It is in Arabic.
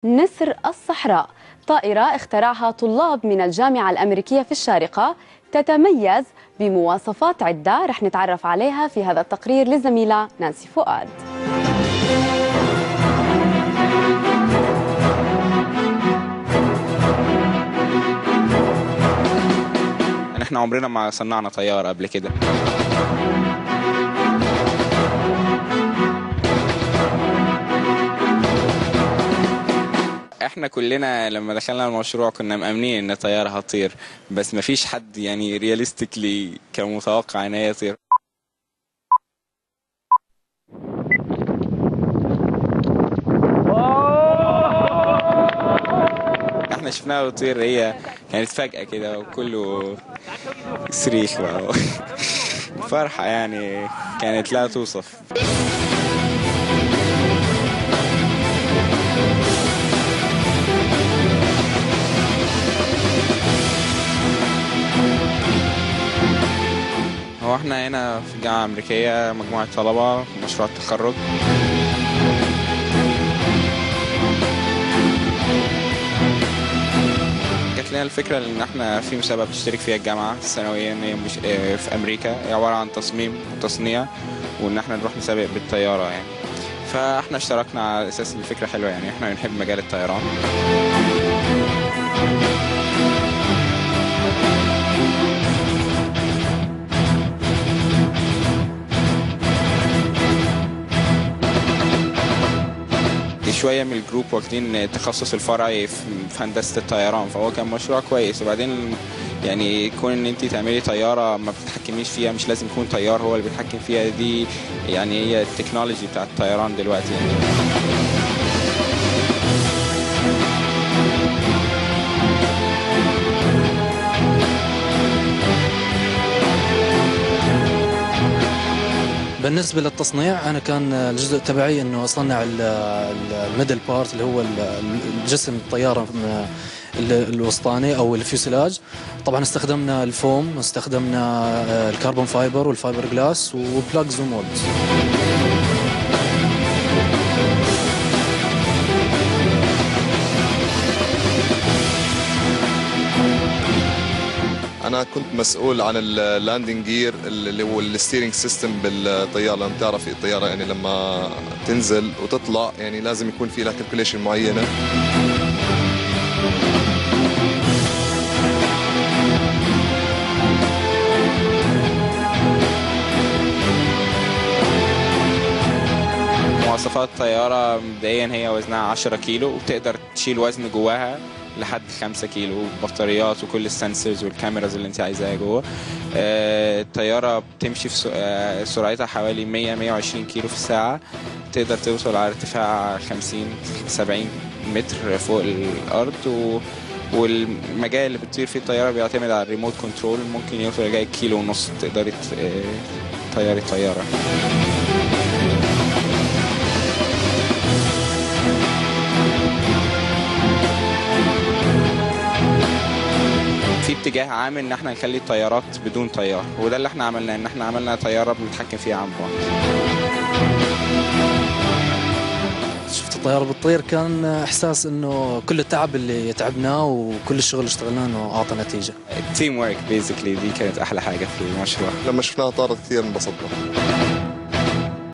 نسر الصحراء، طائرة اخترعها طلاب من الجامعة الأمريكية في الشارقة، تتميز بمواصفات عدة رح نتعرف عليها في هذا التقرير للزميلة نانسي فؤاد. احنا عمرنا ما صنعنا طيارة قبل كده. احنا كلنا لما دخلنا المشروع كنا مأمنين ان الطيارة هتطير، بس مفيش حد يعني رياليستيكلي كان متوقع ان هي تطير. احنا شفناها بتطير، هي كانت فجأة كده وكله صريخ بقى فرحة يعني كانت لا توصف. هو احنا هنا في الجامعة الأمريكية مجموعة طلبة في مشروع التخرج. جات لنا الفكرة ان احنا في مسابقة بتشترك فيها الجامعة السنوية ان هي مش في أمريكا، هي عبارة عن تصميم وتصنيع، وان احنا نروح نسابق بالطيارة يعني. فاحنا اشتركنا على أساس الفكرة حلوة، يعني احنا بنحب مجال الطيران. شويه من الجروب واخدين التخصص الفرعي في هندسه الطيران، فهو كان مشروع كويس. وبعدين يعني كون ان انت تعملي طياره ما بتتحكميش فيها، مش لازم يكون طيار هو اللي بيتحكم فيها، دي يعني هي التكنولوجي بتاعت الطيران دلوقتي يعني. بالنسبة للتصنيع أنا كان الجزء تبعي أنه أصنع الميدل بارت اللي هو الجسم الطيارة الوسطاني أو الفيوسلاج. طبعا استخدمنا الفوم، استخدمنا الكربون فايبر والفايبر جلاس وبلاجز ومولدز. أنا كنت مسؤول عن اللاندنج جير اللي هو الستيرنج سيستم بالطيارة. لما تعرفي الطيارة يعني لما تنزل وتطلع يعني لازم يكون في لها كالكوليشن معينة. مواصفات الطيارة مبدئيا هي وزنها 10 كيلو، وبتقدر تشيل وزن جواها لحد 5 كيلو، بطاريات وكل السنسورز والكاميراز اللي انت عايزاها جوه. الطيارة بتمشي في سرعتها حوالي 100-120 كيلو في الساعة، تقدر توصل على ارتفاع 50-70 متر فوق الأرض. والمجال اللي بتطير فيه الطيارة بيعتمد على الريموت كنترول، ممكن يوصل لغاية 1.5 كيلو تقدري تطيري الطيارة. في اتجاه عام ان احنا نخلي الطيارات بدون طيار، وده اللي احنا عملناه، ان احنا عملنا طياره بنتحكم فيها عن بعد. شفت الطيارة بتطير كان احساس انه كل التعب اللي تعبناه وكل الشغل اللي اشتغلناه انه اعطى نتيجة. التيم ورك بيزيكلي دي كانت احلى حاجه في المشروع. لما شفناها طارت كثير انبسطنا.